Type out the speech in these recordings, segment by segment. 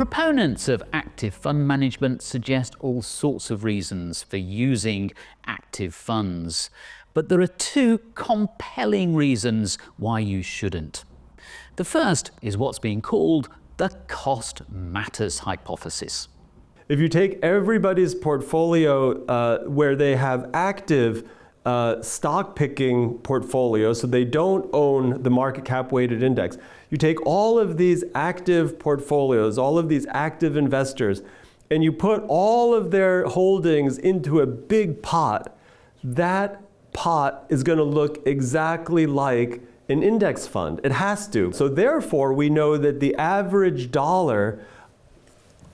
Proponents of active fund management suggest all sorts of reasons for using active funds, but there are two compelling reasons why you shouldn't. The first is what's being called the cost matters hypothesis. If you take everybody's portfolio where they have active stock picking portfolios, so they don't own the market cap weighted index, you take all of these active portfolios, all of these active investors, and you put all of their holdings into a big pot, that pot is going to look exactly like an index fund. It has to. So therefore, we know that the average dollar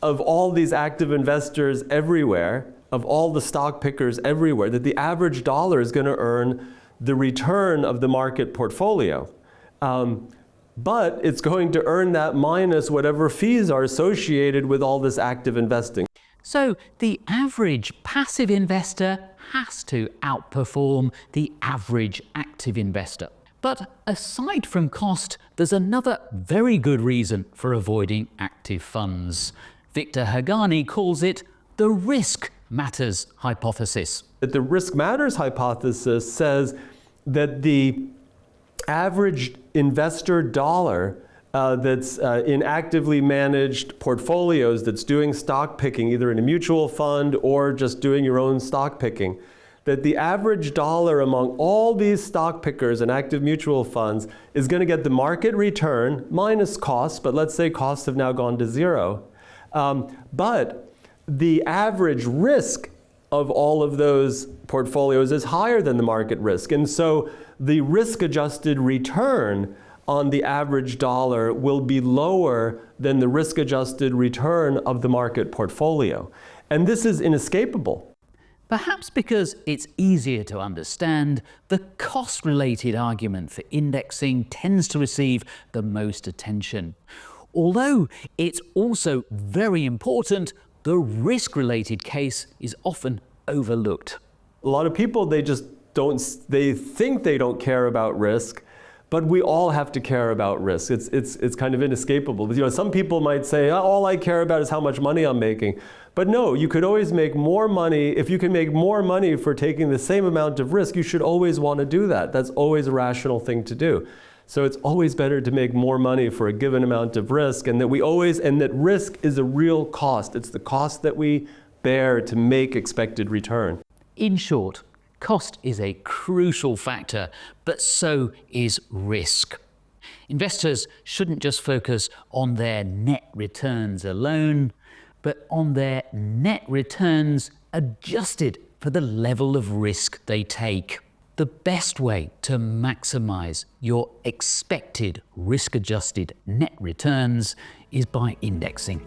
of all these active investors everywhere, of all the stock pickers everywhere, that the average dollar is going to earn the return of the market portfolio. But it's going to earn that minus whatever fees are associated with all this active investing. So the average passive investor has to outperform the average active investor. But aside from cost, there's another very good reason for avoiding active funds. Victor Haghani calls it the risk matters hypothesis. The risk matters hypothesis says that the average investor dollar that's in actively managed portfolios that's doing stock picking, either in a mutual fund or just doing your own stock picking, that the average dollar among all these stock pickers and active mutual funds is going to get the market return minus costs, but let's say costs have now gone to zero. But the average risk of all of those portfolios is higher than the market risk. And so the risk-adjusted return on the average dollar will be lower than the risk-adjusted return of the market portfolio. And this is inescapable. Perhaps because it's easier to understand, the cost-related argument for indexing tends to receive the most attention. Although it's also very important, the risk-related case is often overlooked. A lot of people, they think they don't care about risk, but we all have to care about risk. It's kind of inescapable. You know, some people might say, oh, all I care about is how much money I'm making. But no, you could always make more money. If you can make more money for taking the same amount of risk, you should always want to do that. That's always a rational thing to do. So it's always better to make more money for a given amount of risk, and that risk is a real cost. It's the cost that we bear to make expected return. In short, cost is a crucial factor, but so is risk. Investors shouldn't just focus on their net returns alone, but on their net returns adjusted for the level of risk they take. The best way to maximize your expected risk-adjusted net returns is by indexing.